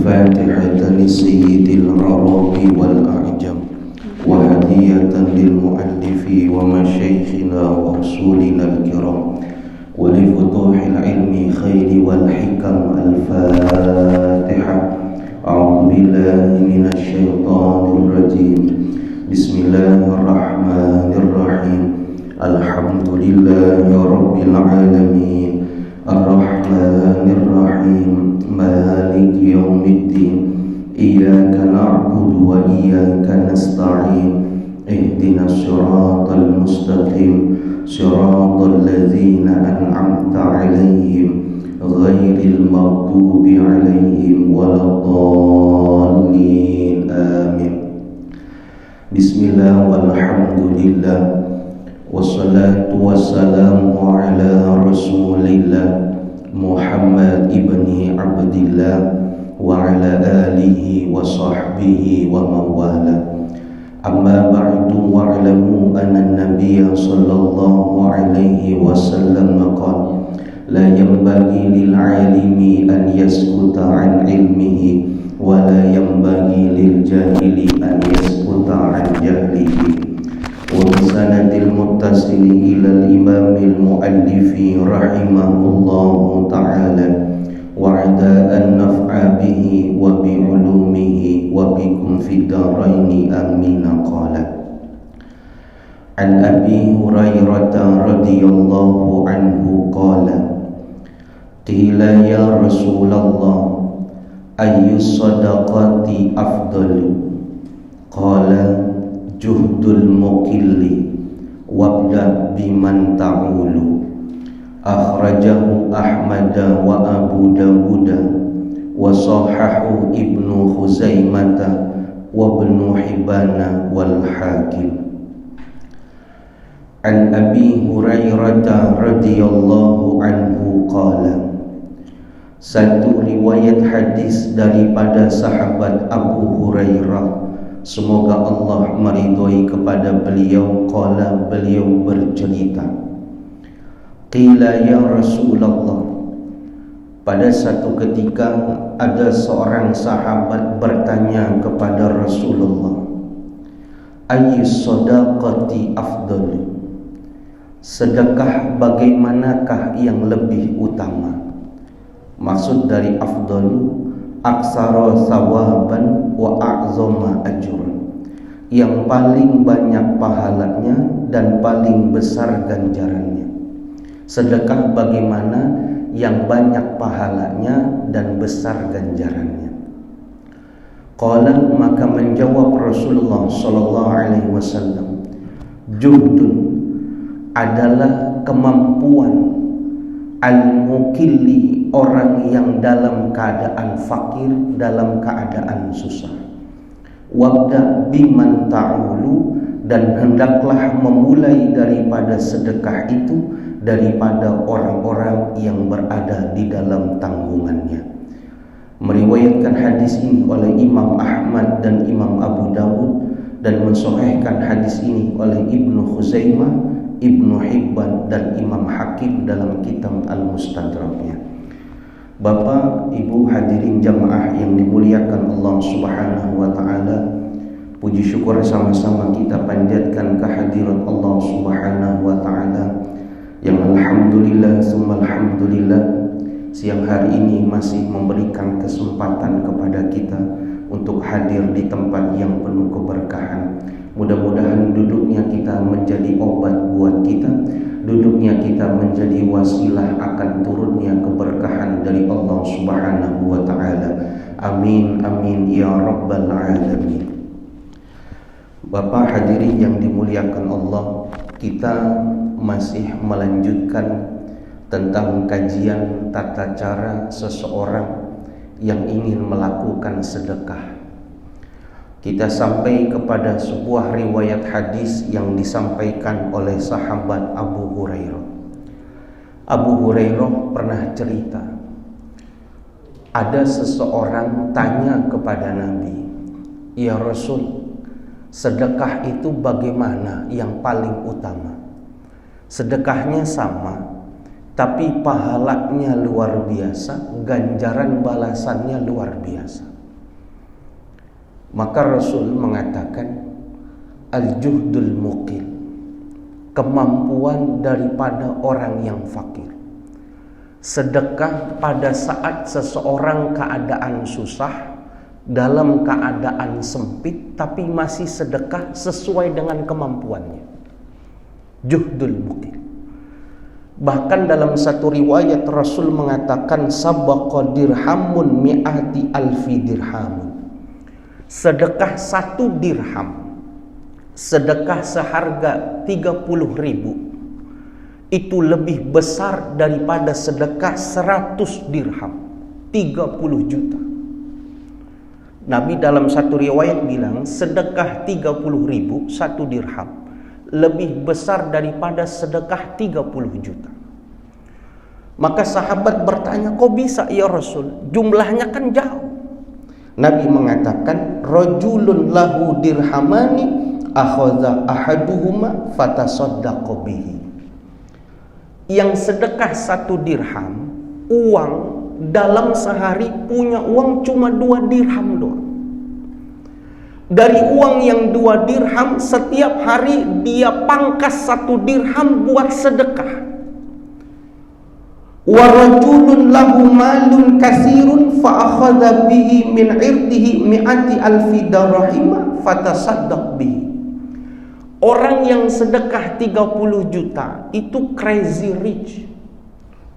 فاتحة لسيد العرب والأعجم وهدية للمؤلف ومشايخنا ورسولنا الكرام ولفتوح العلم خير والحكم الفاتحة. أعوذ بالله من الشيطان الرجيم. بسم الله الرحمن الرحيم. الحمد لله رب العالمين الرحمن الرحيم مالك يوم الدين إياك نعبد وإياك نستعين اهدنا الصراط المستقيم صراط الذين أنعمت عليهم غير المغضوب عليهم ولا الضالين آمين. بسم الله والحمد لله والصلاة والسلام على رسول الله محمد ابن عبد الله وعلى آله وصحبه ومن والاه. أما بعد واعلموا أن النبي صلى الله عليه وسلم قال لا ينبغي للعالم أن يسكت عن علمه ولا ينبغي للجاهل أن يسكت عن جهله. وبسند المتصل إلى الإمام المؤلف رحمه الله تعالى وعدا النفع به وبعلومه وبكم في الدارين آمين. قال عن أبي هريرة رضي الله عنه قال قيل يا رسول الله أي الصدقات أفضل؟ قال جهد المقل وابدأ بمن تعول. أخرجه أحمد وأبو داود وصححه ابن خزيمة وابن حبان والحاكم. عن أبي هريرة رضي الله عنه قال. Satu riwayat hadis daripada sahabat Abu Hurairah, semoga Allah meridhoi kepada beliau, qala, beliau bercerita, qila ya Rasulullah, pada satu ketika ada seorang sahabat bertanya kepada Rasulullah, ayyus shadaqati afdal? Sedekah bagaimanakah yang lebih utama? Maksud dari afdalu aksara sawaban wa a'zama ajran, yang paling banyak pahalanya dan paling besar ganjarannya. Sedekah bagaimana yang banyak pahalanya dan besar ganjarannya? Qala, maka menjawab Rasulullah sallallahu alaihi wasallam, juhdun adalah kemampuan al-mukilli, orang yang dalam keadaan fakir, dalam keadaan susah. Wabda biman ta'ulu, dan hendaklah memulai daripada sedekah itu daripada orang-orang yang berada di dalam tanggungannya. Meriwayatkan hadis ini oleh Imam Ahmad dan Imam Abu Dawud, dan mensahihkan hadis ini oleh Ibnu Khuzaimah, Ibnu Hibban dan Imam Hakim dalam kitab Al-Mustadraknya. Bapak, Ibu hadirin jamaah yang dimuliakan Allah Subhanahu wa taala, puji syukur sama-sama kita panjatkan kehadirat Allah Subhanahu wa taala yang alhamdulillah summa alhamdulillah siang hari ini masih memberikan kesempatan kepada kita untuk hadir di tempat yang penuh keberkahan. Mudah-mudahan duduknya kita menjadi obat buat kita, duduknya kita menjadi wasilah akan turunnya keberkahan dari Allah Subhanahu wa taala. Amin amin ya rabbal alamin. Bapak hadirin yang dimuliakan Allah, kita masih melanjutkan tentang kajian tata cara seseorang yang ingin melakukan sedekah. Kita sampai kepada sebuah riwayat hadis yang disampaikan oleh sahabat Abu Hurairah. Abu Hurairah pernah cerita, ada seseorang tanya kepada Nabi, ya Rasul, sedekah itu bagaimana yang paling utama? Sedekahnya sama, tapi pahalanya luar biasa, ganjaran balasannya luar biasa. Maka Rasul mengatakan al-juhdul muqil, kemampuan daripada orang yang fakir. Sedekah pada saat seseorang keadaan susah, dalam keadaan sempit, tapi masih sedekah sesuai dengan kemampuannya. Juhdul muqil. Bahkan dalam satu riwayat Rasul mengatakan sabaqa dirhamun mi'ati alfi dirhamun. Sedekah 1 dirham, sedekah seharga 30.000, itu lebih besar daripada sedekah 100 dirham, 30 juta. Nabi dalam satu riwayat bilang sedekah 30.000 1 dirham lebih besar daripada sedekah 30 juta. Maka sahabat bertanya, kok bisa ya Rasul? Jumlahnya kan jauh. Nabi mengatakan rajulun lahu dirhamani akhadha ahaduhuma fatasaddaqa bihi. Yang sedekah 1 dirham, uang dalam sehari punya uang cuma 2 dirham doang. Dari uang yang 2 dirham, setiap hari dia pangkas 1 dirham buat sedekah. Wa rajulun lahu malun katsirun fa akhadha bihi min irdihi mi'ati alfi darahim fatasaddaq bihi. Orang yang sedekah 30 juta itu crazy rich,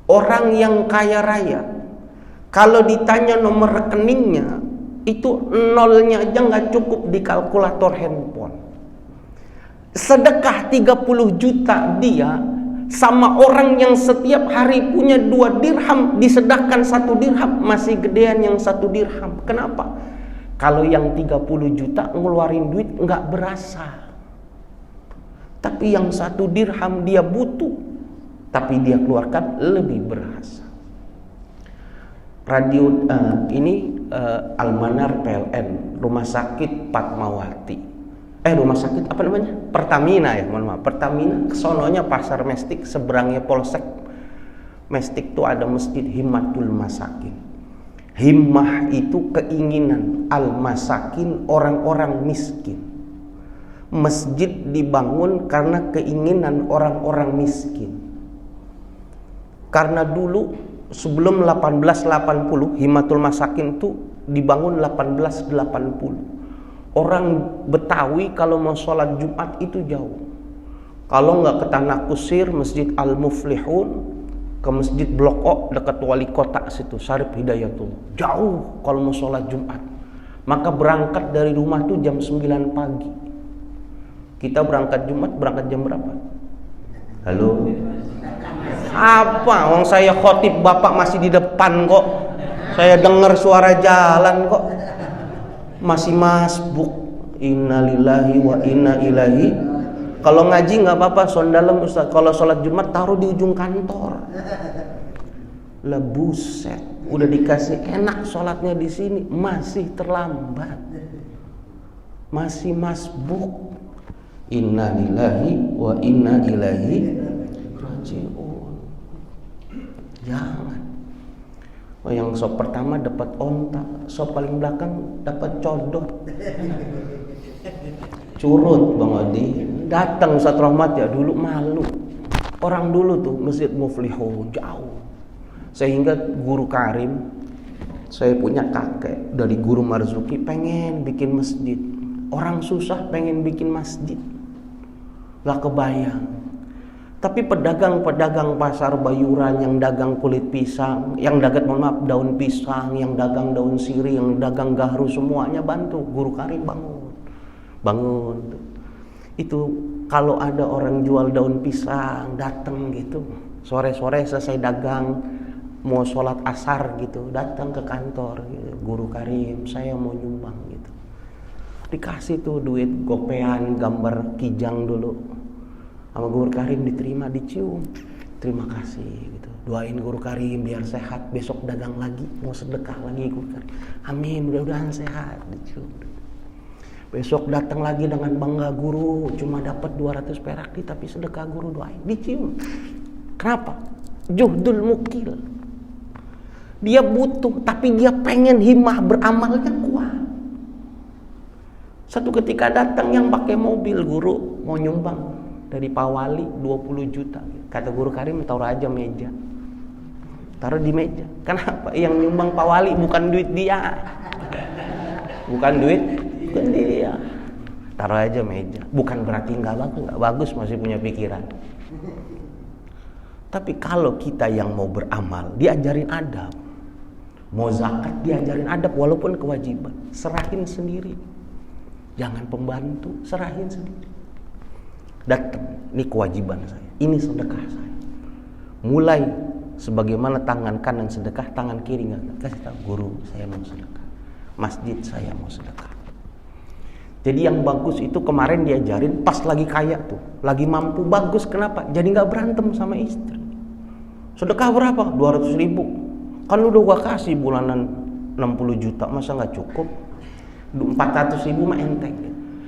orang yang kaya raya. Kalau ditanya nomor rekeningnya, itu nolnya aja nggak cukup di kalkulator handphone. Sedekah 30 juta dia sama orang yang setiap hari punya 2 dirham, disedekahkan 1 dirham, masih gedean yang 1 dirham. Kenapa? Kalau yang 30 juta ngeluarin duit nggak berasa, tapi yang 1 dirham dia butuh, tapi dia keluarkan lebih berasa. Radio ini Almanar PLN, Rumah Sakit Fatmawati. Rumah sakit apa namanya? Pertamina ya, mohon maaf. Pertamina, kesononya Pasar Mestik, seberangnya Polsek Mestik tuh ada Masjid Himmatul Masakin. Himmah itu keinginan, al-masakin orang-orang miskin. Masjid dibangun karena keinginan orang-orang miskin. Karena dulu sebelum 1880 Himmatul Masakin itu dibangun 1880. Orang Betawi kalau mau sholat Jumat itu jauh. Kalau nggak ke Tanah Kusir, Masjid Al-Muflihun, ke Masjid Blok O dekat wali kota situ, Syarif Hidayatullah. Jauh kalau mau sholat Jumat. Maka berangkat dari rumah tuh jam 9 pagi. Kita berangkat Jumat, berangkat jam berapa? Halo? Apa? Wong saya khotib bapak masih di depan kok. Saya dengar suara jalan kok. Masih masbuk. Innalillahi wa inna ilaihi. Kalau ngaji nggak apa-apa, sondalem Ustaz. Kalau sholat Jumat taruh di ujung kantor. Lah buset, udah dikasih enak sholatnya di sini, masih terlambat, masih masbuk. Innalillahi wa inna ilaihi raji'un. Jangan. Yang sop pertama dapat onta, sop paling belakang dapat codot. Curut Bang Adi. Datang Ustaz Rahmat ya, dulu malu. Orang dulu tuh Masjid Muflihun jauh. Sehingga Guru Karim, saya punya kakek dari Guru Marzuki, pengen bikin masjid. Orang susah pengen bikin masjid, gak kebayang. Tapi pedagang-pedagang pasar Bayuran yang dagang kulit pisang, yang dagang daun pisang, yang dagang daun sirih, yang dagang gahru, semuanya bantu. Guru Karim bangun. Itu kalau ada orang jual daun pisang datang gitu, sore-sore selesai dagang, mau sholat asar gitu, datang ke kantor gitu. Guru Karim, saya mau nyumbang gitu. Dikasih tuh duit gopean, gambar kijang dulu. Sama Guru Karim diterima, dicium. Terima kasih gitu. Doain Guru Karim biar sehat, besok dagang lagi, mau sedekah lagi Guru Karim. Amin, mudah-mudahan sehat, dicium. Besok datang lagi dengan bangga, guru cuma dapat 200 perak nih, tapi sedekah guru doain, dicium. Kenapa? Juhdul mukil. Dia butuh, tapi dia pengen himmah beramalnya kuat. Satu ketika datang yang pakai mobil, guru mau nyumbang dari Pak Wali 20 juta. Kata guru Karim, taruh aja meja. Taruh di meja. Kenapa? Yang nyumbang Pak Wali bukan duit dia. Bukan dia. Taruh aja meja. Bukan berarti nggak bagus, masih punya pikiran. Tapi kalau kita yang mau beramal, diajarin adab. Mau zakat, diajarin adab walaupun kewajiban. Serahin sendiri. Jangan pembantu, serahin sendiri. Datang, ini kewajiban saya. Ini sedekah saya. Mulai sebagaimana tangan kanan sedekah, tangan kiri nggak. Kasih tahu, guru saya mau sedekah. Masjid saya mau sedekah. Jadi yang bagus itu kemarin diajarin pas lagi kaya tuh, lagi mampu, bagus. Kenapa? Jadi nggak berantem sama istri. Sedekah berapa? 200 ribu. Kan udah gua kasih bulanan 60 juta, masa nggak cukup? 400 ribu mah enteng.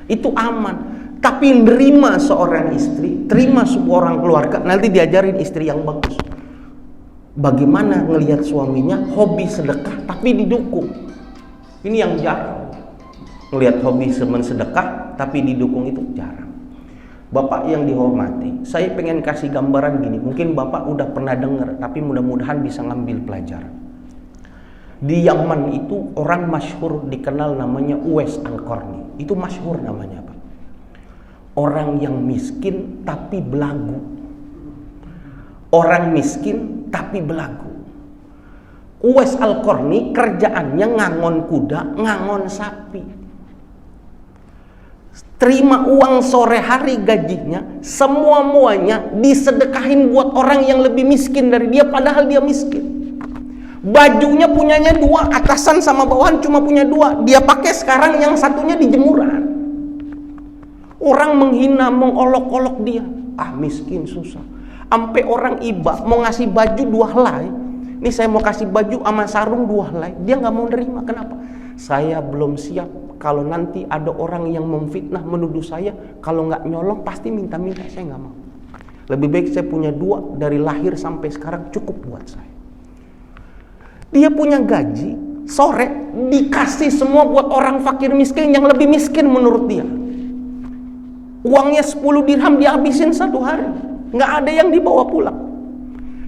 Itu aman. Tapi nerima seorang istri, terima seorang keluarga, nanti diajarin istri yang bagus. Bagaimana ngelihat suaminya hobi sedekah tapi didukung. Ini yang jarang. Ngelihat hobi sedekah tapi didukung itu jarang. Bapak yang dihormati, saya pengen kasih gambaran gini. Mungkin Bapak udah pernah dengar, tapi mudah-mudahan bisa ngambil pelajaran. Di Yaman itu orang masyhur dikenal namanya Uwais Al-Qarni. Itu masyhur namanya Pak. Orang yang miskin tapi belagu. Orang miskin tapi belagu. Uwais Al-Qarni kerjaannya ngangon kuda, ngangon sapi. Terima uang sore hari gajinya, semua-muanya disedekahin buat orang yang lebih miskin dari dia, padahal dia miskin. Bajunya punyanya 2, atasan sama bawahan cuma punya 2. Dia pakai sekarang, yang satunya di jemuran. Orang menghina, mengolok-olok dia. Ah, miskin, susah. Sampai orang iba mau ngasih baju 2 helai. Nih saya mau kasih baju sama sarung 2 helai. Dia nggak mau nerima. Kenapa? Saya belum siap. Kalau nanti ada orang yang memfitnah, menuduh saya, kalau nggak nyolong pasti minta-minta, saya nggak mau. Lebih baik saya punya 2 dari lahir sampai sekarang, cukup buat saya. Dia punya gaji, sore dikasih semua buat orang fakir miskin yang lebih miskin menurut dia. Uangnya 10 dirham dihabisin 1 hari, nggak ada yang dibawa pulang.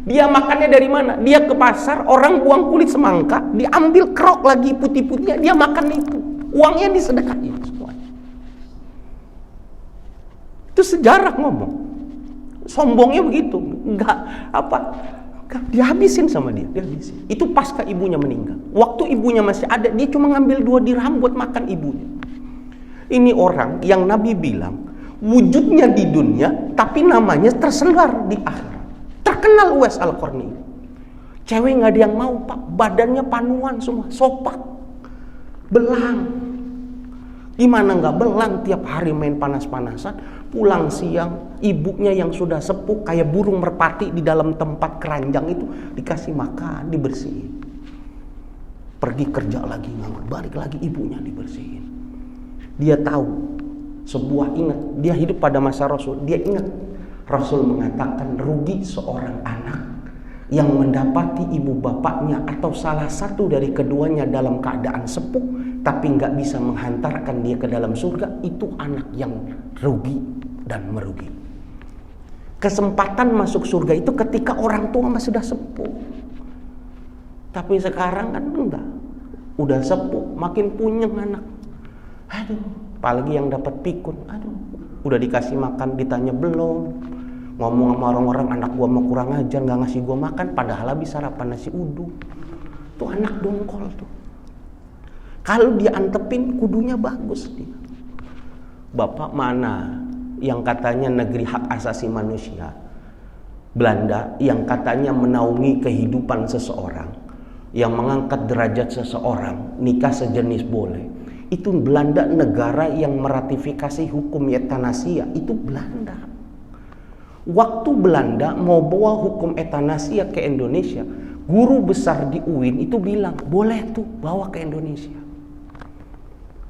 Dia makannya dari mana? Dia ke pasar, orang buang kulit semangka, diambil kerok lagi putih-putihnya, dia makan itu. Uangnya disedekahin semuanya. Itu sejarah ngomong. Sombongnya begitu, dihabisin sama dia, dihabisin. Itu pasca ibunya meninggal. Waktu ibunya masih ada, dia cuma ngambil 2 dirham buat makan ibunya. Ini orang yang Nabi bilang wujudnya di dunia, tapi namanya tersebar di akhirat. Terkenal Uwais Al-Qarni. Cewek nggak ada yang mau Pak, badannya panuan semua, sopak, belang. Gimana nggak belang, tiap hari main panas-panasan, pulang siang, ibunya yang sudah sepuh kayak burung merpati di dalam tempat keranjang itu dikasih makan, dibersihin. Pergi kerja lagi, balik lagi, ibunya dibersihin. Dia tahu ingat, dia hidup pada masa Rasul, dia ingat Rasul mengatakan rugi seorang anak yang mendapati ibu bapaknya atau salah satu dari keduanya dalam keadaan sepuh tapi nggak bisa menghantarkan dia ke dalam surga, itu anak yang rugi dan merugi. Kesempatan masuk surga itu ketika orang tua masih sudah sepuh. Tapi sekarang kan enggak, udah sepuh, makin punyeng anak. Aduh, apalagi yang dapat pikun, aduh, udah dikasih makan ditanya belum. Ngomong sama orang-orang, anak gua mau kurang ajar, nggak ngasih gua makan, padahal habis sarapan nasi uduk. Tuh anak dongkol tuh. Kalau dia antepin, kudunya bagus dia. Bapak mana yang katanya negeri hak asasi manusia, Belanda, yang katanya menaungi kehidupan seseorang, yang mengangkat derajat seseorang, nikah sejenis boleh. Itu Belanda, negara yang meratifikasi hukum eutanasia, itu Belanda. Waktu Belanda mau bawa hukum eutanasia ke Indonesia, guru besar di UIN itu bilang, boleh tuh bawa ke Indonesia.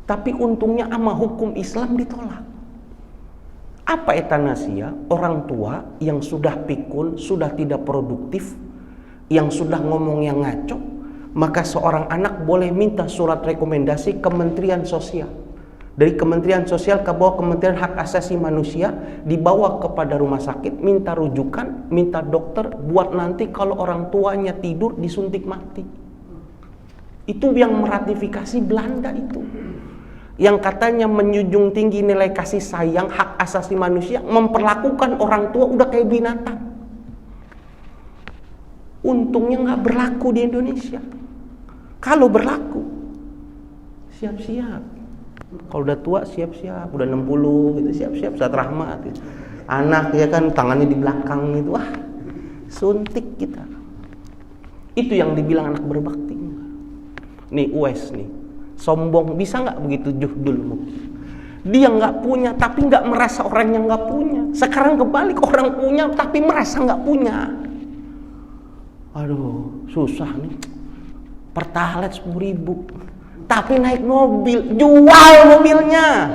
Tapi untungnya sama hukum Islam ditolak. Apa eutanasia? Orang tua yang sudah pikun, sudah tidak produktif, yang sudah ngomong yang ngaco, maka seorang anak boleh minta surat rekomendasi Kementerian Sosial. Dari Kementerian Sosial ke bawah Kementerian Hak Asasi Manusia, dibawa kepada rumah sakit, minta rujukan, minta dokter buat nanti kalau orang tuanya tidur disuntik mati. Itu yang meratifikasi Belanda itu. Yang katanya menjunjung tinggi nilai kasih sayang, hak asasi manusia, memperlakukan orang tua udah kayak binatang. Untungnya nggak berlaku di Indonesia. Kalau berlaku, siap-siap. Kalau udah tua siap-siap, udah 60 gitu, siap-siap Ustaz Rahmat gitu. Anak ya kan tangannya di belakang gitu, wah suntik kita. Itu yang dibilang anak berbakti. Nih Uwais nih, sombong, bisa nggak begitu juhdul mungkin? Dia nggak punya tapi nggak merasa orang yang nggak punya. Sekarang kebalik, orang punya tapi merasa nggak punya. Aduh susah nih. Pertalite 10.000 tapi naik mobil, jual mobilnya.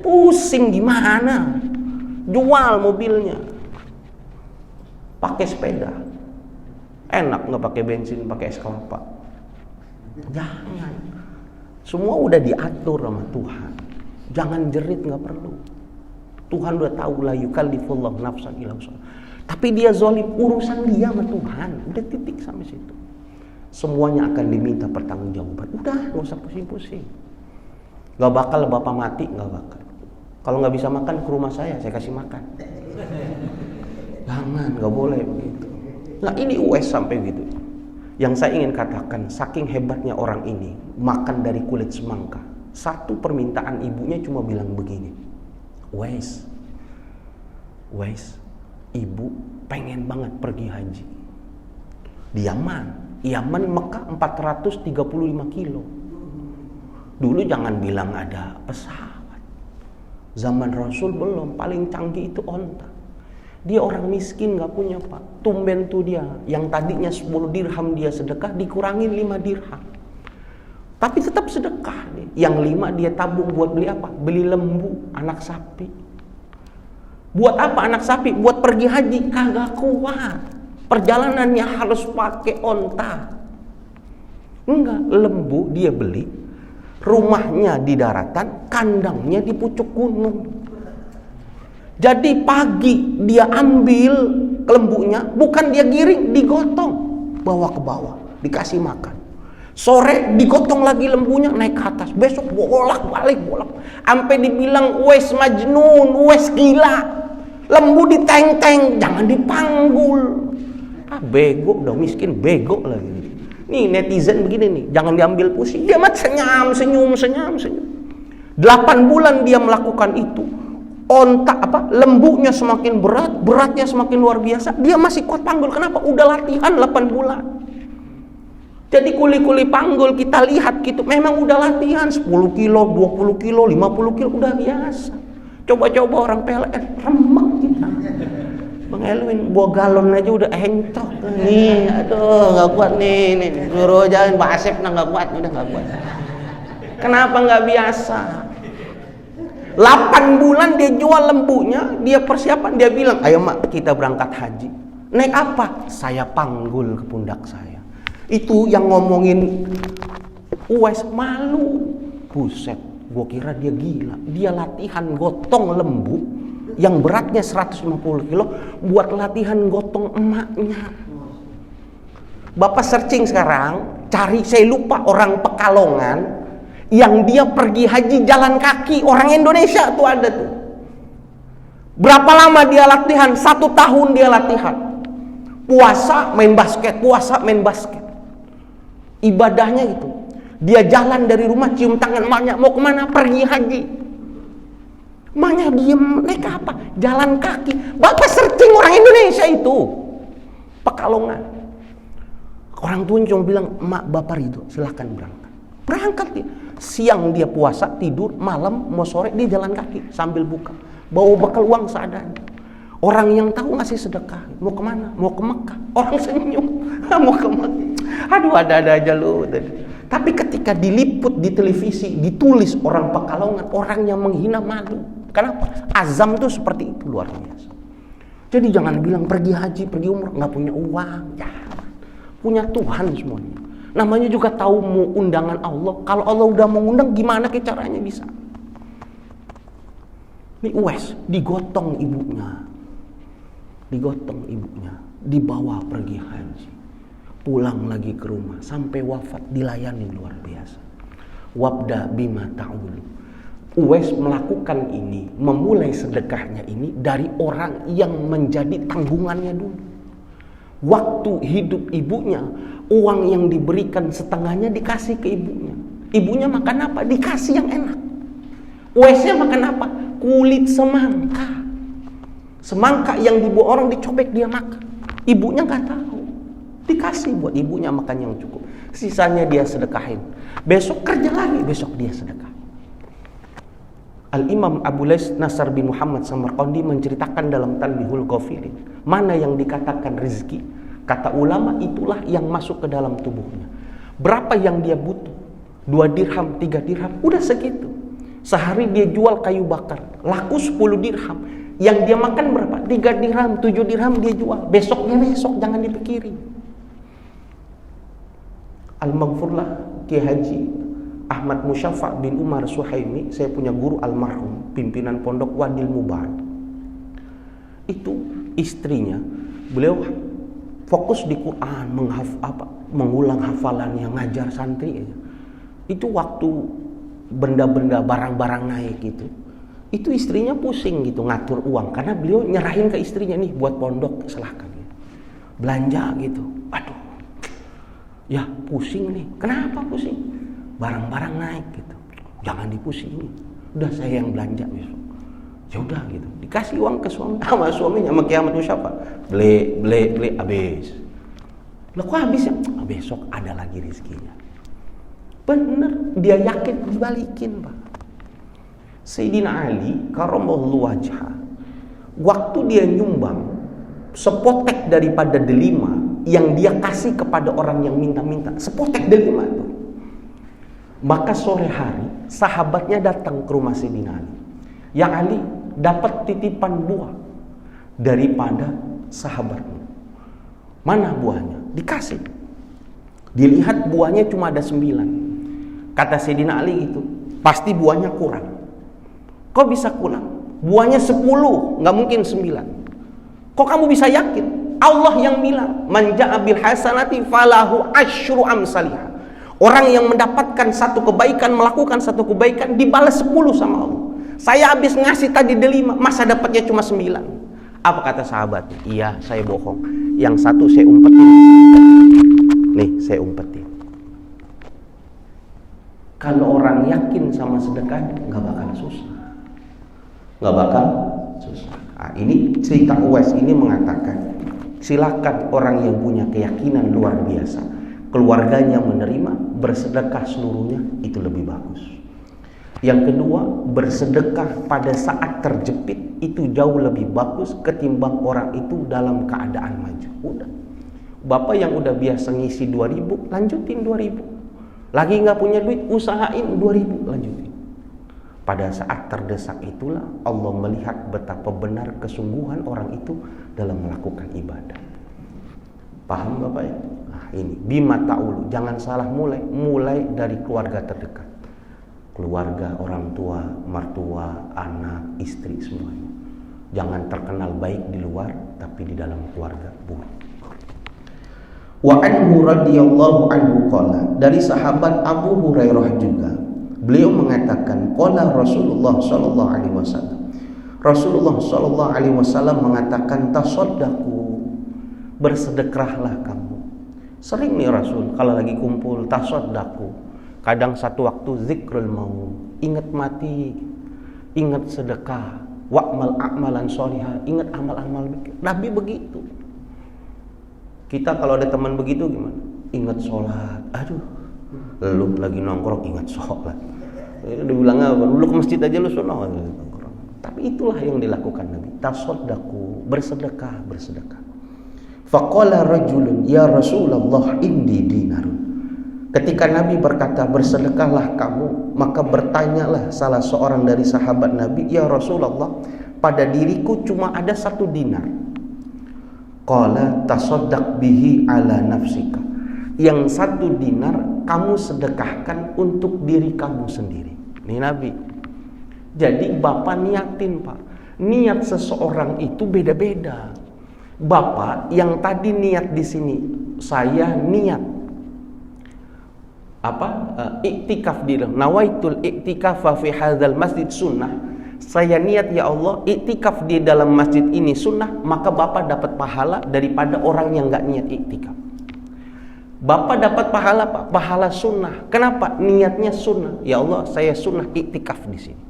Pusing gimana? Jual mobilnya. Pakai sepeda. Enak nggak pakai bensin, pakai es kelapa. Jangan. Semua udah diatur sama Tuhan. Jangan jerit, nggak perlu. Tuhan udah tahu, la yukallifullahu nafsan illa wus'aha. Tapi dia zalim, urusan dia sama Tuhan. Udah titik sampai situ. Semuanya akan diminta pertanggungjawaban. Udah, nggak usah pusing-pusing. Nggak bakal bapak mati, nggak bakal. Kalau nggak bisa makan ke rumah saya kasih makan. Jangan, nggak boleh begitu. Nah ini Uwais sampai gitu. Yang saya ingin katakan, saking hebatnya orang ini, makan dari kulit semangka. Satu permintaan ibunya cuma bilang begini, Uwais, ibu pengen banget pergi haji. Di Yaman Mekah 435 kilo. Dulu jangan bilang ada pesawat. Zaman Rasul belum, paling canggih itu onta. Dia orang miskin, gak punya pak. Tumben tuh dia, yang tadinya 10 dirham dia sedekah, dikurangin 5 dirham. Tapi tetap sedekah nih. Yang 5 dia tabung buat beli apa? Beli lembu, anak sapi. Buat apa anak sapi? Buat pergi haji, kagak kuat. Perjalanannya harus pakai onta. Enggak, lembu dia beli, rumahnya di daratan, kandangnya di pucuk gunung. Jadi pagi dia ambil lembunya, bukan dia giring, digotong, bawa ke bawah, dikasih makan. Sore digotong lagi lembunya, naik ke atas. Besok bolak-balik. Sampai dibilang Uwais majnun, Uwais gila. Lembu diteng-teng, jangan dipanggul. Bego, udah miskin, bego lagi. Nih netizen begini nih, jangan diambil pusing. Dia mah senyum. 8 bulan dia melakukan itu. Lembunya semakin beratnya semakin luar biasa. Dia masih kuat panggul. Kenapa? Udah latihan 8 bulan. Jadi kuli-kuli panggul kita lihat gitu, memang udah latihan 10 kilo, 20 kilo, 50 kilo, udah biasa. Coba-coba orang PLN, remek kita. Bang Elwin, bawa galon aja udah entok. Nih, aduh, gak kuat nih. Suruh jalan Pak Asep, gak kuat, udah gak kuat. Kenapa gak biasa? 8 bulan dia jual lembunya, dia persiapan, dia bilang, ayo mak kita berangkat haji. Naik apa? Saya panggul ke pundak saya. Itu yang ngomongin Uwais malu. Buset, gua kira dia gila. Dia latihan gotong lembu yang beratnya 150 kilo buat latihan gotong emaknya. Bapak searching sekarang, cari, saya lupa, orang Pekalongan yang dia pergi haji jalan kaki, orang Indonesia tuh ada tuh. Berapa lama dia latihan? 1 tahun dia latihan. Puasa main basket. Ibadahnya itu. Dia jalan dari rumah cium tangan emaknya, mau kemana? Pergi haji. Emaknya diem, naik apa? Jalan kaki. Bapak searching orang Indonesia itu. Pekalongan. Orang tua cuma bilang, emak bapak Ridho, silahkan berangkat. Berangkat dia. Siang dia puasa, tidur, malam mau sore dia jalan kaki sambil buka. Bawa bekal uang seadanya. Orang yang tahu ngasih sedekah. Mau kemana? Mau ke Mekah. Orang senyum. Mau ke Mekah. Aduh, ada-ada aja lu. Tapi ketika diliput di televisi, ditulis orang Pekalongan, orang yang menghina malu. Kenapa? Azam tuh seperti itu, luar biasa. Jadi jangan bilang pergi haji, pergi umrah, nggak punya uang. Ya, punya Tuhan semuanya. Namanya juga tahu mau undangan Allah. Kalau Allah udah mengundang, gimana ke caranya bisa? Ini Uwais digotong ibunya. Dibawa pergi haji. Pulang lagi ke rumah. Sampai wafat dilayani luar biasa. Wabda bima ta'ulu. Uwais melakukan ini, memulai sedekahnya ini dari orang yang menjadi tanggungannya dulu. Waktu hidup ibunya, uang yang diberikan setengahnya dikasih ke ibunya. Ibunya makan apa? Dikasih yang enak. Uwaisnya makan apa? Kulit semangka. Semangka yang dibawa orang dicobek dia makan. Ibunya gak tahu. Dikasih buat ibunya makan yang cukup. Sisanya dia sedekahin. Besok kerja lagi, besok dia sedekah. Al-Imam Abu Lais Nasr bin Muhammad Samarqandi menceritakan dalam Tanbihul Ghafilin, mana yang dikatakan rezeki, kata ulama itulah yang masuk ke dalam tubuhnya. Berapa yang dia butuh? 2 dirham, 3 dirham, udah segitu. Sehari dia jual kayu bakar, laku 10 dirham. Yang dia makan berapa? 3 dirham, 7 dirham dia jual. Besoknya besok, jangan dipikirin. Al-Maghfurlah Kiai Haji Ahmad Musyafa bin Umar Suhaimi, saya punya guru almarhum, pimpinan pondok Wadil Mubarak. Itu istrinya, beliau fokus di Quran, mengulang hafalannya, ngajar santri aja. Itu waktu benda-benda barang-barang naik gitu. Itu istrinya pusing gitu ngatur uang, karena beliau nyerahin ke istrinya, nih buat pondok silahkan. Belanja gitu. Aduh. Ya pusing nih. Kenapa pusing? Barang-barang naik gitu, jangan dipusingin, udah saya yang belanja besok. Ya udah gitu, dikasih uang ke suami, sama suaminya, sama Kiai Ahmad Musyafa, beli habis. Lah kok habis ya? Besok ada lagi rezekinya. Bener, dia yakin dibalikin, Pak. Sayyidina Ali karramallahu wajhah, waktu dia nyumbang sepotek daripada delima yang dia kasih kepada orang yang minta-minta, sepotek delima tuh. Maka sore hari sahabatnya datang ke rumah Sayyidina Ali. Yang Ali dapat titipan buah daripada sahabatmu. Mana buahnya? Dikasih. Dilihat buahnya cuma ada 9. Kata Sayyidina Ali gitu, pasti buahnya kurang. Kok bisa kurang? Buahnya 10, nggak mungkin 9. Kok kamu bisa yakin? Allah yang bilang, man ja'a bil hasanati falahu asyru amsalihah. Orang yang mendapatkan satu kebaikan, melakukan satu kebaikan, dibalas 10 sama Allah. Saya habis ngasih tadi 5, masa dapatnya cuma 9. Apa kata sahabatnya? Iya, saya bohong. Yang satu saya umpetin. Nih, saya umpetin. Kalau orang yakin sama sedekah, nggak bakal susah. Nggak bakal susah. Nah, ini cerita Uwais ini mengatakan, silakan orang yang punya keyakinan luar biasa, keluarganya menerima, bersedekah seluruhnya, itu lebih bagus. Yang kedua, bersedekah pada saat terjepit itu jauh lebih bagus ketimbang orang itu dalam keadaan maju. Udah, bapak yang udah biasa ngisi 2.000, lanjutin 2.000. Lagi nggak punya duit, usahain 2.000, lanjutin. Pada saat terdesak itulah Allah melihat betapa benar kesungguhan orang itu dalam melakukan ibadah. Paham Bapak ya? Nah, ini bima ta'ulu, jangan salah mulai dari keluarga terdekat. Keluarga, orang tua, mertua, anak, istri, semuanya. Jangan terkenal baik di luar, tapi di dalam keluarga buruk. Wa anhu radhiyallahu anhu qala, dari sahabat Abu Hurairah juga, beliau mengatakan, qala Rasulullah sallallahu alaihi wasallam. Rasulullah sallallahu alaihi wasallam mengatakan, tasaddaqu, bersedekahlah kamu. Sering nih Rasul kalau lagi kumpul tasaddaqu. Kadang satu waktu zikrul maut, ingat mati, ingat sedekah, wa'mal a'malan sholihah, ingat amal-amal baik. Nabi begitu. Kita kalau ada teman begitu gimana? Ingat sholat, aduh, lu lagi nongkrong ingat sholat. Dia bilang apa? Lu ke masjid aja lu sono. Tapi itulah yang dilakukan Nabi. Tasaddaqu, bersedekah. Faqala rajulun, ya Rasulullah, indi dinarun. Ketika Nabi berkata bersedekahlah kamu, maka bertanyalah salah seorang dari sahabat Nabi, ya Rasulullah, pada diriku cuma ada 1 dinar. Qala tasaddaq bihi ala nafsika. Yang 1 dinar kamu sedekahkan untuk diri kamu sendiri. Ini Nabi. Jadi Bapak niatin, Pak. Niat seseorang itu beda-beda. Bapak yang tadi niat di sini, saya niat iktikaf di dalam nawaitul iktikafa fi hadzal masjid sunnah. Saya niat ya Allah iktikaf di dalam masjid ini sunnah, maka Bapak dapat pahala daripada orang yang enggak niat iktikaf. Bapak dapat pahala, Pak, pahala sunnah. Kenapa? Niatnya sunnah. Ya Allah, saya sunnah iktikaf di sini.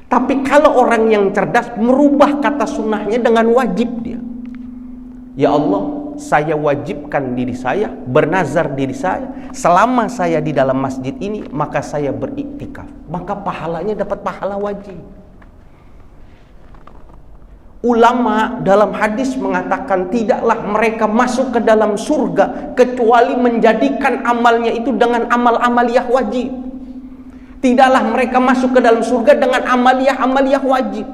Tapi kalau orang yang cerdas merubah kata sunnahnya dengan wajib dia. Ya Allah, saya wajibkan diri saya, bernazar diri saya, selama saya di dalam masjid ini, maka saya beriktikaf. Maka pahalanya dapat pahala wajib. Ulama dalam hadis mengatakan tidaklah mereka masuk ke dalam surga kecuali menjadikan amalnya itu dengan amal-amaliyah wajib. Tidaklah mereka masuk ke dalam surga dengan amaliyah wajib.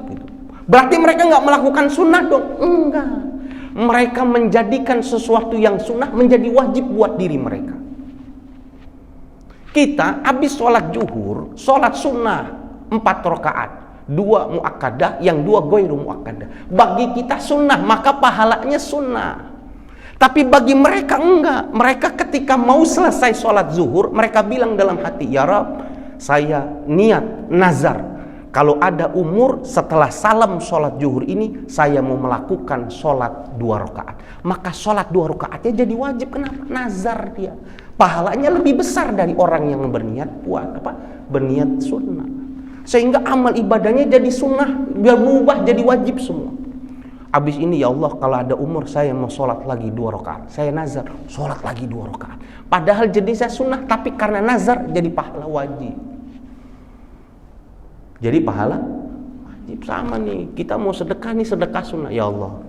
Berarti mereka nggak melakukan sunnah dong? Enggak. Mereka menjadikan sesuatu yang sunnah menjadi wajib buat diri mereka. Kita habis sholat zuhur, sholat sunnah 4 rakaat. 2 muakkadah, yang 2 ghairu muakkadah. Bagi kita sunnah, maka pahalanya sunnah. Tapi bagi mereka enggak. Mereka ketika mau selesai sholat zuhur, mereka bilang dalam hati, ya Rabb, saya niat nazar, kalau ada umur setelah salam sholat zuhur ini, saya mau melakukan sholat 2 rakaat. Maka sholat 2 rakaatnya jadi wajib. Kenapa? Nazar dia. Pahalanya lebih besar dari orang yang berniat berniat sunnah. Sehingga amal ibadahnya jadi sunnah, berubah jadi wajib semua. Habis ini ya Allah, kalau ada umur saya mau sholat lagi 2 rakaat. Saya nazar, sholat lagi 2 rakaat. Padahal jadi saya sunnah, tapi karena nazar jadi pahala wajib. Jadi pahala wajib. Sama nih, kita mau sedekah nih, sedekah sunnah. Ya Allah,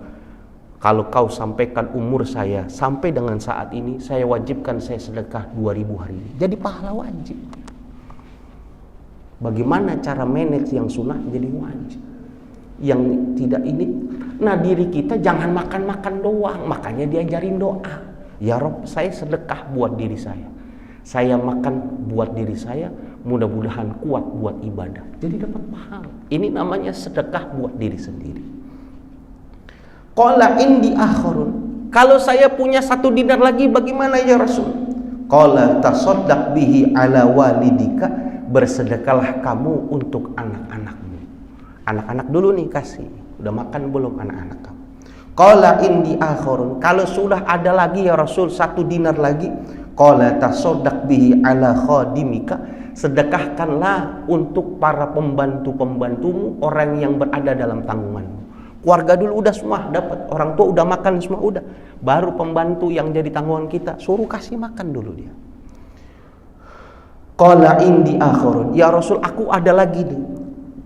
kalau kau sampaikan umur saya sampai dengan saat ini, saya wajibkan saya sedekah 2000 hari ini. Jadi pahala wajib. Bagaimana cara manage yang sunnah jadi wajib? Yang tidak ini, nah diri kita jangan makan-makan doang. Makanya diajarin doa. Ya Rob, saya sedekah buat diri saya. Saya makan buat diri saya, mudah-mudahan kuat buat ibadah. Jadi dapat pahala. Ini namanya sedekah buat diri sendiri. Qala indi akharun. Kalau saya punya 1 dinar lagi, bagaimana ya Rasul? Qala tasaddaq bihi ala walidika. Bersedekahlah kamu untuk anak-anakmu. Anak-anak dulu nih kasih. Udah makan belum anak-anak kamu? Qala indi akharun. Kalau sudah ada lagi ya Rasul 1 dinar lagi, qala tasaddaq bihi ala khadimika. Sedekahkanlah untuk para pembantu-pembantumu, orang yang berada dalam tanggunganmu. Keluarga dulu udah semua dapat, orang tua udah makan semua udah. Baru pembantu yang jadi tanggungan kita, suruh kasih makan dulu dia. Qala indi akharun. Ya Rasul, aku ada lagi nih.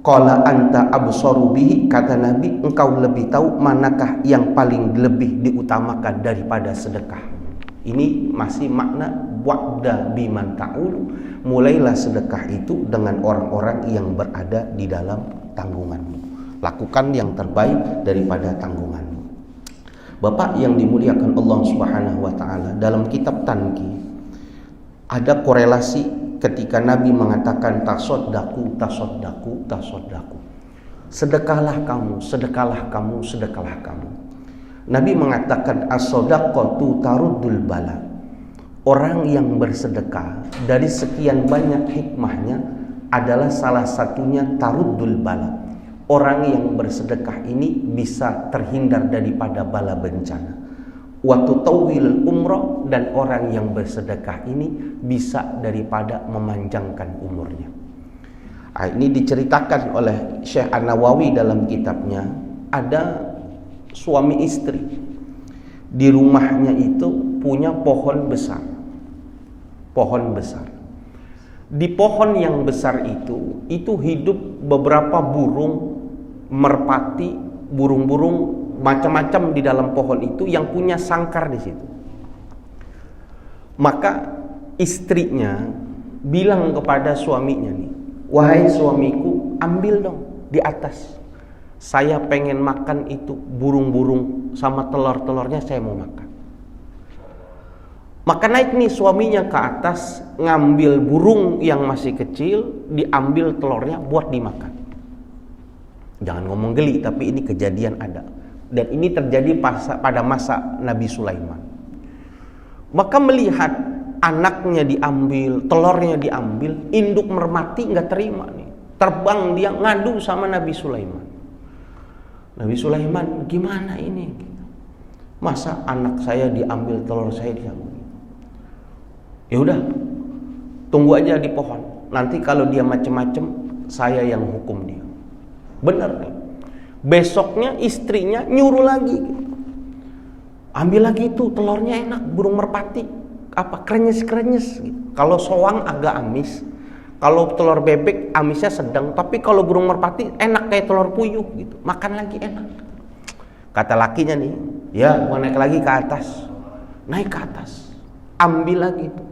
Qala anta absaru bihi. Kata Nabi, engkau lebih tahu manakah yang paling lebih diutamakan daripada sedekah. Ini masih makna wa'da biman ta'ulu. Mulailah sedekah itu dengan orang-orang yang berada di dalam tanggunganmu. Lakukan yang terbaik daripada tanggunganmu. Bapak yang dimuliakan Allah Subhanahu wa taala, dalam kitab Tanqi ada korelasi ketika Nabi mengatakan tasodaku. Sedekahlah kamu, sedekahlah kamu, sedekahlah kamu. Nabi mengatakan as-sadaqatu taruddul bala. Orang yang bersedekah dari sekian banyak hikmahnya adalah salah satunya taruddul bala. Orang yang bersedekah ini bisa terhindar daripada bala bencana. Waktu tawil umroh, dan orang yang bersedekah ini bisa daripada memanjangkan umurnya. Ini diceritakan oleh Syekh An-Nawawi dalam kitabnya. Ada suami istri di rumahnya itu punya pohon besar. Pohon besar. Di pohon yang besar itu hidup beberapa burung merpati, burung-burung macam-macam di dalam pohon itu yang punya sangkar di situ. Maka istrinya bilang kepada suaminya nih, wahai suamiku, ambil dong di atas. Saya pengen makan itu burung-burung sama telur-telurnya, saya mau makan. Maka naik nih suaminya ke atas, ngambil burung yang masih kecil, diambil telurnya buat dimakan. Jangan ngomong geli, tapi ini kejadian ada. Dan ini terjadi pada masa Nabi Sulaiman. Maka melihat anaknya diambil, telurnya diambil, induk merpati nggak terima nih. Terbang dia ngadu sama Nabi Sulaiman. Nabi Sulaiman, gimana ini? Masa anak saya diambil, telur saya diambil? Ya udah, tunggu aja di pohon. Nanti kalau dia macem-macem, saya yang hukum dia. Benar nih. Besoknya istrinya nyuruh lagi. Ambil lagi itu telurnya enak, burung merpati. Krenyes-krenyes gitu. Kalau soang agak amis. Kalau telur bebek amisnya sedang. Tapi kalau burung merpati enak kayak telur puyuh gitu. Makan lagi enak. Kata lakinya nih, ya gua naik lagi ke atas. Naik ke atas. Ambil lagi itu.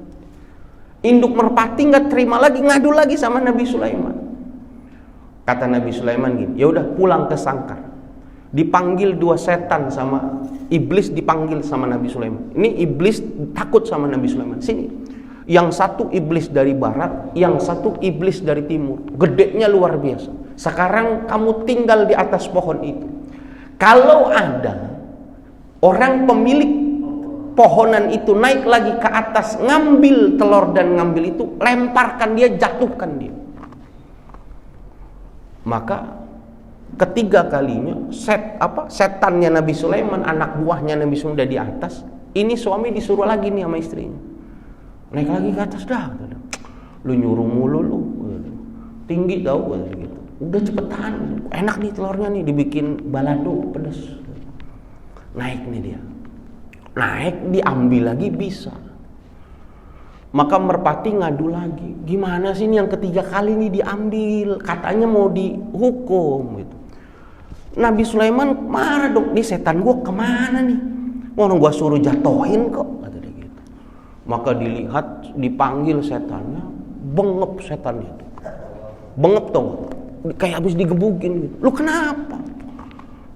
Induk merpati nggak terima lagi, ngadu lagi sama Nabi Sulaiman. Kata Nabi Sulaiman gini, ya udah pulang ke sangkar. Dipanggil dua setan sama iblis, dipanggil sama Nabi Sulaiman. Ini iblis takut sama Nabi Sulaiman. Sini. Yang satu iblis dari barat, yang satu iblis dari timur. Gedenya luar biasa. Sekarang kamu tinggal di atas pohon itu. Kalau ada orang pemilik pohonan itu naik lagi ke atas, ngambil telur dan ngambil itu, lemparkan dia, jatuhkan dia. Maka ketiga kalinya setannya Nabi Sulaiman, anak buahnya Nabi Sulaiman udah di atas. Ini suami disuruh lagi nih sama istrinya, naik lagi ke atas dah. Lu nyuruh mulu lu, tinggi tau gitu. Udah cepetan, enak nih telurnya nih, dibikin balado pedas. Naik nih dia. Naik, diambil lagi bisa. Maka merpati ngadu lagi. Gimana sih ini yang ketiga kali ini diambil? Katanya mau dihukum gitu. Nabi Sulaiman marah dong. Nih setan gua kemana nih? Orang gua suruh jatohin kok. Kata dia gitu. Maka dilihat, dipanggil setannya. Bengep setannya itu. Bengep dong. Kayak habis digebukin gitu. Lu kenapa?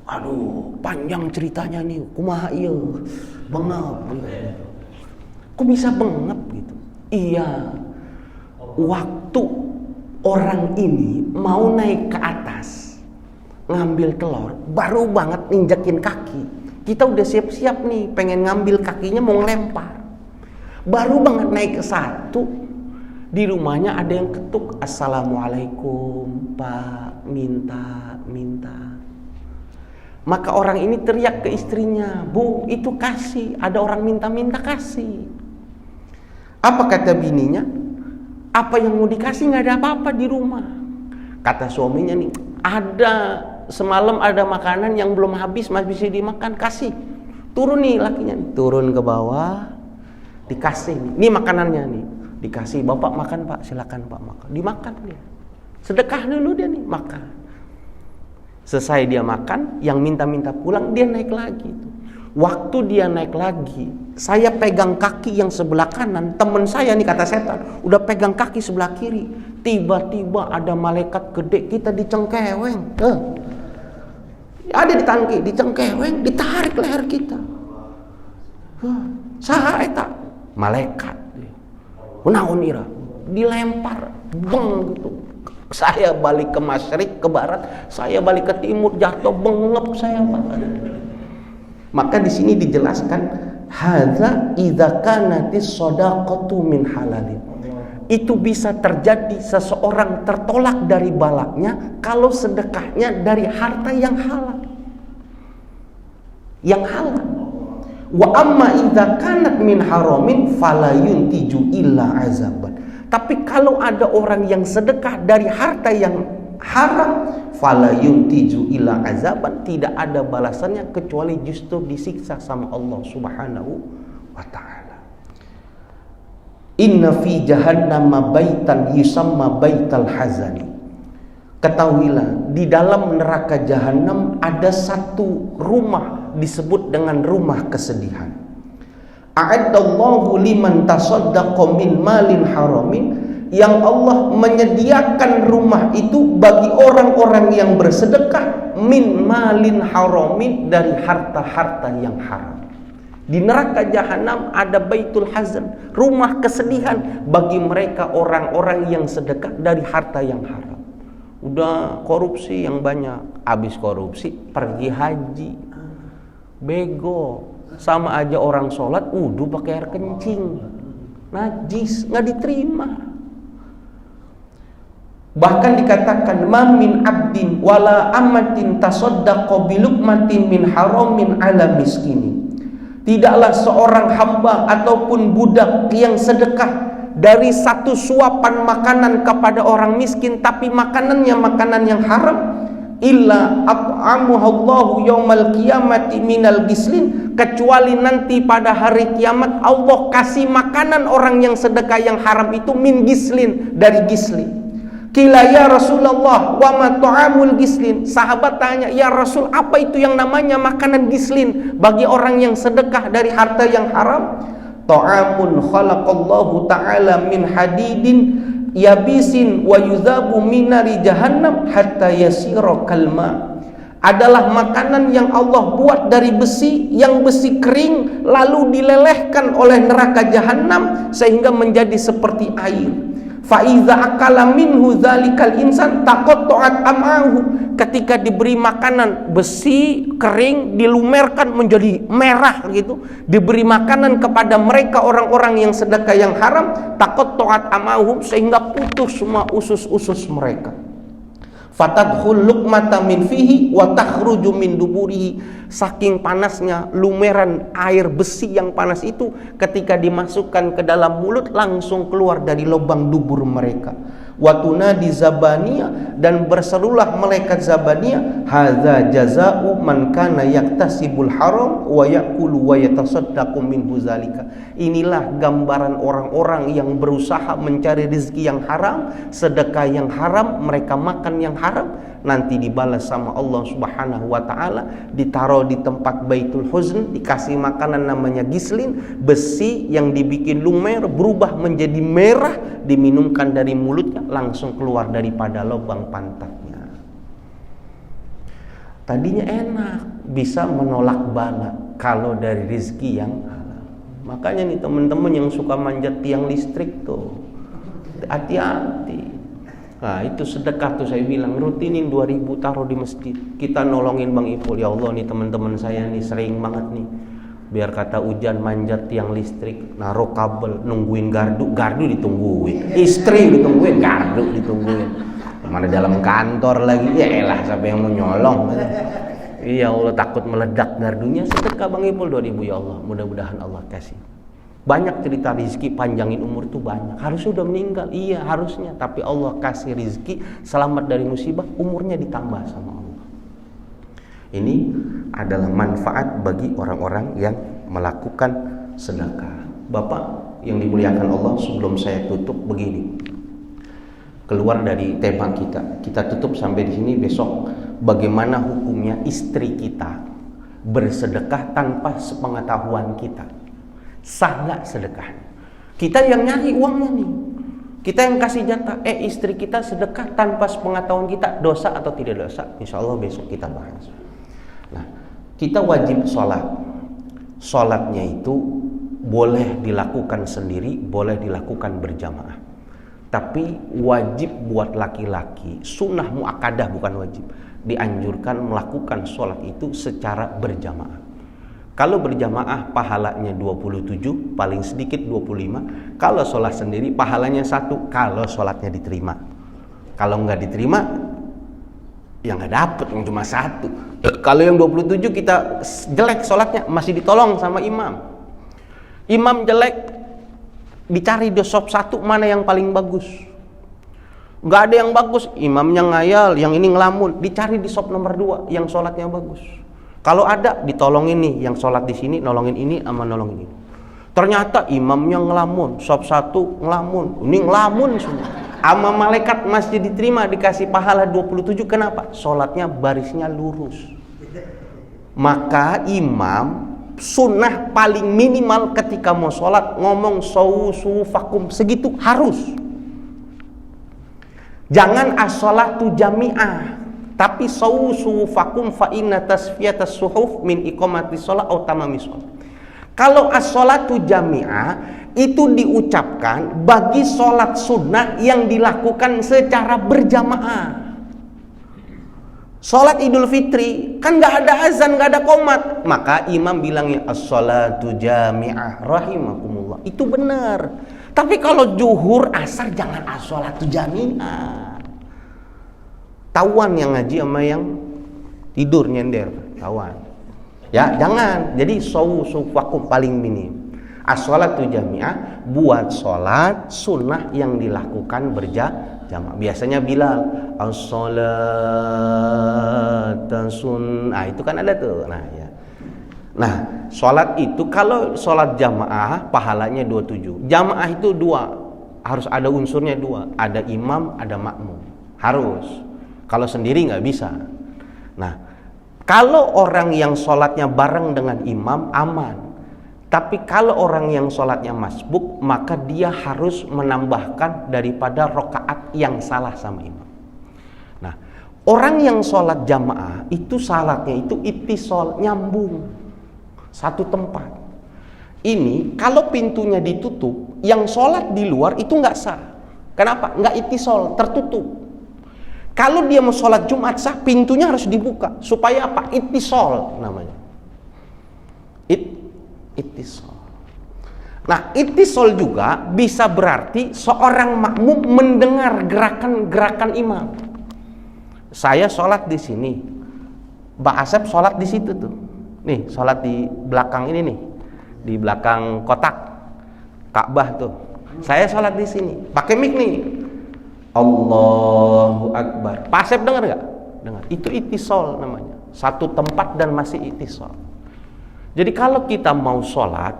Aduh, panjang ceritanya nih. Kumaha iya, bengep. Kok bisa bengep gitu? Iya. Waktu orang ini mau naik ke atas, ngambil telur, baru banget ninjakin kaki. Kita udah siap-siap nih, pengen ngambil kakinya mau ngelempar. Baru banget naik ke satu, di rumahnya ada yang ketuk. Assalamualaikum, Pak, minta. Maka orang ini teriak ke istrinya, Bu, itu kasih, ada orang minta-minta kasih. Apa kata bininya? Apa yang mau dikasih, nggak ada apa-apa di rumah. Kata suaminya nih, ada semalam ada makanan yang belum habis, masih bisa dimakan, kasih. Turun nih lakinya, turun ke bawah, dikasih nih. Ini makanannya nih, dikasih. Bapak makan Pak, silakan Pak makan. Dimakan dia. Sedekah dulu dia nih, makan. Selesai dia makan, yang minta-minta pulang, dia naik lagi. Waktu dia naik lagi, saya pegang kaki yang sebelah kanan, teman saya nih kata setan, udah pegang kaki sebelah kiri. Tiba-tiba ada malaikat gede, kita dicengkeweng. Ada di tangki, dicengkeweng, ditarik leher kita. Saha eta? Malaikat. Naon ira? Dilempar, beng gitu. Saya balik ke masyrik, ke barat, saya balik ke timur, jatuh bengep saya Pak. Maka di sini dijelaskan, hadza idza kanatis shadaqatu min halalin. Itu bisa terjadi seseorang tertolak dari balaknya kalau sedekahnya dari harta yang halal. Yang halal. Wa amma idza kanat min haramin fala yuntiju illa azaban. Tapi kalau ada orang yang sedekah dari harta yang haram, fala yuntiju illa azaban, tidak ada balasannya kecuali justru disiksa sama Allah Subhanahu wa taala. Inna fi jahannam baitan yusamma baital hazani. Ketahuilah, di dalam neraka jahanam ada satu rumah disebut dengan rumah kesedihan. A'addallahu liman tasaddaqa min malin haramin, yang Allah menyediakan rumah itu bagi orang-orang yang bersedekah min malin haramin, dari harta-harta yang haram. Di neraka jahanam ada baitul hazan, rumah kesedihan bagi mereka orang-orang yang sedekah dari harta yang haram. Udah korupsi yang banyak, habis korupsi pergi haji, bego. Sama aja orang sholat wudu pakai air kencing, najis, nggak diterima. Bahkan dikatakan mamin abdin wala amatin tasaddaqa bilukmatin min haramin ala miskini. Tidaklah seorang hamba ataupun budak yang sedekah dari satu suapan makanan kepada orang miskin, tapi makanannya makanan yang haram, illa at'amuhallahu yaumal qiyamati minal gislin, kecuali nanti pada hari kiamat Allah kasih makanan orang yang sedekah yang haram itu min gislin, dari gislin. Qila ya Rasulullah wa ma ta'amul gislin. Sahabat tanya, ya Rasul, apa itu yang namanya makanan gislin bagi orang yang sedekah dari harta yang haram? Ta'amun khalaqallahu ta'ala min hadidin yabisin wa yudhabu minari jahannam hatta yasira kalma. Adalah makanan yang Allah buat dari besi, yang besi kering lalu dilelehkan oleh neraka jahanam sehingga menjadi seperti air. Fa iza akala minhu dzalikal insan taqatta'at am'ahu. Ketika diberi makanan besi kering dilumerkan menjadi merah gitu, diberi makanan kepada mereka orang-orang yang sedekah yang haram, taqatta'at am'ahu, sehingga putus semua usus-usus mereka. Fatadkhul luqmata min fihi wa takhruju min duburihi. Saking panasnya lumeran air besi yang panas itu, ketika dimasukkan ke dalam mulut langsung keluar dari lubang dubur mereka. Wa tunadi zabaniya, dan berserulah malaikat zabaniya, hadza jazaa'u man kana yaktasibul haram wa yaqulu wa yatasaddaqu minhu zalika. Inilah gambaran orang-orang yang berusaha mencari rezeki yang haram, sedekah yang haram, mereka makan yang haram, nanti dibalas sama Allah Subhanahu wa taala, ditaruh di tempat Baitul Huzn, dikasih makanan namanya gislin, besi yang dibikin lumer berubah menjadi merah, diminumkan dari mulutnya langsung keluar daripada lubang pantatnya. Tadinya enak, bisa menolak bala kalau dari rezeki yang halal. Makanya nih teman-teman yang suka manjat tiang listrik tuh, hati-hati. Nah itu sedekah tuh, saya bilang rutinin 2.000 taruh di masjid. Kita nolongin Bang Ipul, ya Allah nih teman-teman saya nih sering banget nih, biar kata hujan manjat tiang listrik, naruh kabel, nungguin gardu ditungguin, istri ditungguin, gardu ditungguin, mana dalam kantor lagi, ya elah siapa yang mau nyolong. Iya Allah, takut meledak gardunya. Sedekah Bang Ipul 2.000 ya Allah, mudah-mudahan Allah kasih. Banyak cerita rizki, panjangin umur itu banyak. Harusnya udah meninggal, iya harusnya, tapi Allah kasih rizki, selamat dari musibah, umurnya ditambah sama Allah. Ini adalah manfaat bagi orang-orang yang melakukan sedekah. Bapak yang dimuliakan Allah, sebelum saya tutup begini, keluar dari tema kita tutup sampai di sini. Besok bagaimana hukumnya istri kita bersedekah tanpa sepengetahuan kita? Sah nggak sedekahnya? Kita yang nyari uangnya nih, kita yang kasih jatah. Istri kita sedekah tanpa sepengetahuan kita, dosa atau tidak dosa? Insya Allah besok kita bahas. Nah, kita wajib sholat. Sholatnya itu boleh dilakukan sendiri, boleh dilakukan berjamaah. Tapi wajib buat laki-laki, sunnah muakkadah bukan wajib, dianjurkan melakukan sholat itu secara berjamaah. Kalau berjamaah pahalanya 27, paling sedikit 25. Kalau sholat sendiri pahalanya 1, kalau sholatnya diterima. Kalau nggak diterima, ya nggak dapet, yang cuma 1. Kalau yang 27 kita jelek sholatnya, masih ditolong sama imam. Imam jelek, dicari di shop 1 mana yang paling bagus. Nggak ada yang bagus, imamnya ngayal, yang ini ngelamun, dicari di shop nomor 2 yang sholatnya bagus. Kalau ada, ditolongin nih, yang sholat di sini nolongin ini sama nolongin ini. Ternyata imamnya ngelamun, shop 1 ngelamun, ini ngelamun semua. Sama malaikat masjid diterima, dikasih pahala 27. Kenapa? Sholatnya barisnya lurus. Maka imam sunnah paling minimal ketika mau sholat ngomong sufakum, segitu harus. Jangan as-sholatu jami'ah, tapi sufakum fa inna tasfiyatas suhuf min iqamatis shalah aw tamamis shalah. Kalau as-sholatu jami'ah itu diucapkan bagi sholat sunnah yang dilakukan secara berjamaah. Sholat Idul Fitri kan nggak ada azan, nggak ada qomat, maka imam bilangnya as-sholatu jami'ah rahimakumullah, itu benar. Tapi kalau zuhur asar jangan as-sholatu jami'ah. Tawan yang ngaji sama yang tidur nyender, tawan. Ya jangan. Jadi sufakum paling minim. As-sholatu jami'ah buat sholat sunnah yang dilakukan berjamaah. Biasanya Bilal as-sholata sunnah, itu kan ada tuh. Nah ya. Nah, sholat itu kalau sholat jamaah pahalanya 27. Jamaah itu dua, harus ada unsurnya dua. Ada imam, ada makmum. Harus. Kalau sendiri nggak bisa. Nah, kalau orang yang sholatnya bareng dengan imam aman. Tapi kalau orang yang sholatnya masbuk, maka dia harus menambahkan daripada rokaat yang salah sama imam. Nah, orang yang sholat jamaah itu salatnya itu ittisal, nyambung satu tempat. Ini kalau pintunya ditutup, yang sholat di luar itu nggak sah. Kenapa? Nggak ittisal, tertutup. Kalau dia mau sholat Jumat sah, pintunya harus dibuka supaya apa? Ittisal namanya. Ittisal. Nah, ittisal juga bisa berarti seorang makmum mendengar gerakan-gerakan imam. Saya sholat di sini, Mbak Asep sholat di situ tuh. Nih, sholat di belakang ini nih, di belakang kotak Ka'bah tuh. Saya sholat di sini, pakai mic nih. Allahu Akbar. Pak Asep dengar nggak? Dengar. Itu ittisal namanya. Satu tempat dan masih ittisal. Jadi kalau kita mau sholat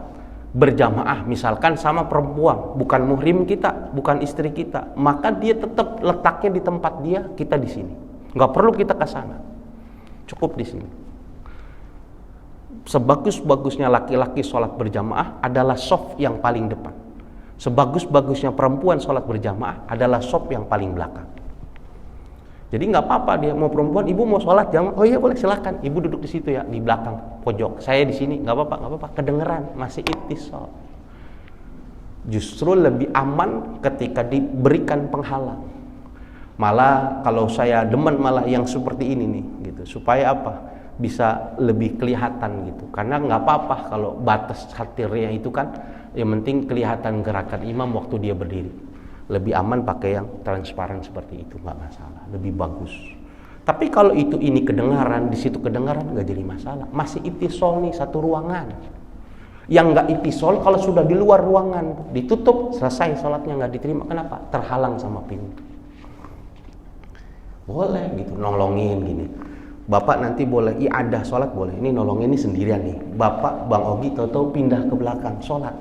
berjamaah misalkan sama perempuan, bukan muhrim kita, bukan istri kita, maka dia tetap letaknya di tempat dia, kita di sini. Nggak perlu kita ke sana, cukup di sini. Sebagus-bagusnya laki-laki sholat berjamaah adalah shaf yang paling depan. Sebagus-bagusnya perempuan sholat berjamaah adalah shaf yang paling belakang. Jadi nggak apa-apa dia mau perempuan, ibu mau sholat jamaah, oh iya boleh silakan, ibu duduk di situ ya di belakang pojok, saya di sini, nggak apa-apa, kedengeran masih ittisal. Justru lebih aman ketika diberikan penghalang. Malah kalau saya demen malah yang seperti ini nih, gitu, supaya apa? Bisa lebih kelihatan gitu. Karena nggak apa-apa kalau batas satirnya itu kan, yang penting kelihatan gerakan imam waktu dia berdiri. Lebih aman pakai yang transparan seperti itu, nggak masalah, lebih bagus. Tapi kalau ini kedengaran, di situ kedengaran, nggak jadi masalah. Masih ittisal nih satu ruangan. Yang nggak ittisal kalau sudah di luar ruangan, ditutup, selesai sholatnya nggak diterima. Kenapa? Terhalang sama pintu. Boleh gitu, nolongin gini. Bapak nanti boleh, ada sholat boleh. Ini nolongin ini sendirian nih. Bapak, Bang Ogi, tahu-tahu pindah ke belakang sholat.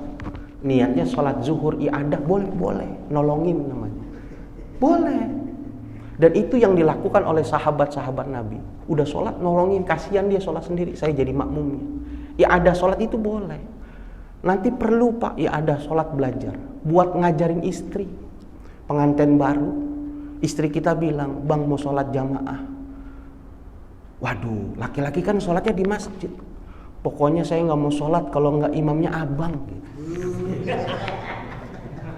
Niatnya sholat zuhur, iadah boleh, nolongin namanya, boleh. Dan itu yang dilakukan oleh sahabat-sahabat Nabi. Udah sholat nolongin, kasihan dia sholat sendiri, saya jadi makmumnya. Iadah sholat itu boleh. Nanti perlu Pak, iadah sholat belajar, buat ngajarin istri, pengantin baru. Istri kita bilang, Bang mau sholat jamaah. Waduh, laki-laki kan sholatnya di masjid. Pokoknya saya nggak mau sholat kalau nggak imamnya abang. Gitu.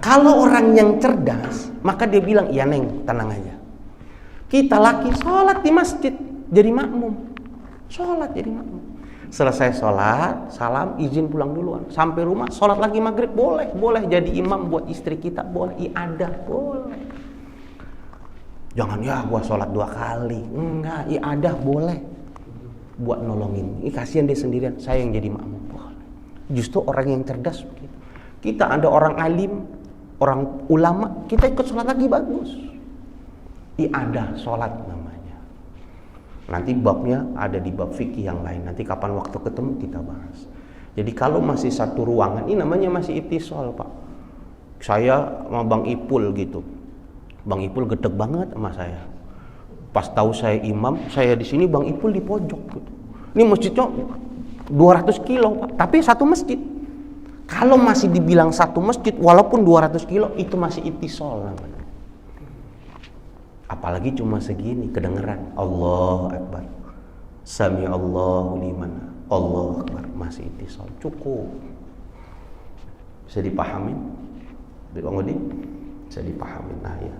Kalau orang yang cerdas, maka dia bilang, iya Neng, tenang aja. Kita laki sholat di masjid, jadi makmum. Sholat jadi makmum. Selesai sholat, salam, izin pulang duluan. Sampai rumah, sholat lagi maghrib, boleh jadi imam buat istri kita, boleh. Iadah, boleh. Jangan ya gua sholat 2 kali. Enggak, iadah boleh. Buat nolongin. Ini kasihan dia sendirian, saya yang jadi makmum. Boleh. Justru orang yang cerdas begitu. Kita ada orang alim, orang ulama, kita ikut sholat lagi bagus. Iadah sholat namanya. Nanti babnya ada di bab fikih yang lain. Nanti kapan waktu ketemu kita bahas. Jadi kalau masih satu ruangan, ini namanya masih ittisal Pak. Saya sama Bang Ipul gitu. Bang Ipul gedeg banget sama saya. Pas tahu saya imam, saya di sini, Bang Ipul di pojok gitu. Ini masjidnya 200 kilo Pak, tapi satu masjid. Kalau masih dibilang satu masjid, walaupun 200 kilo, itu masih ittisal namanya. Apalagi cuma segini, kedengeran. Allahu Akbar. Sami Allahu liman. Allah Akbar, masih ittisal, cukup. Bisa dipahami? Bang Odi? Bisa dipahami. Nah ya,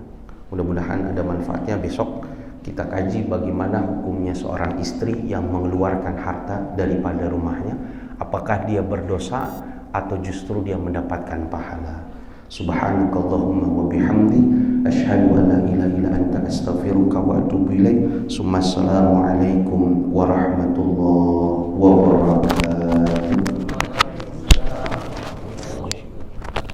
mudah-mudahan ada manfaatnya. Besok kita kaji bagaimana hukumnya seorang istri yang mengeluarkan harta daripada rumahnya. Apakah dia berdosa atau justru dia mendapatkan pahala. Subhanakallahumma wa bihamdi asyhadu an la ilaha illa anta astaghfiruka wa atubu ilaik. Assalamu alaikum warahmatullahi wabarakatuh.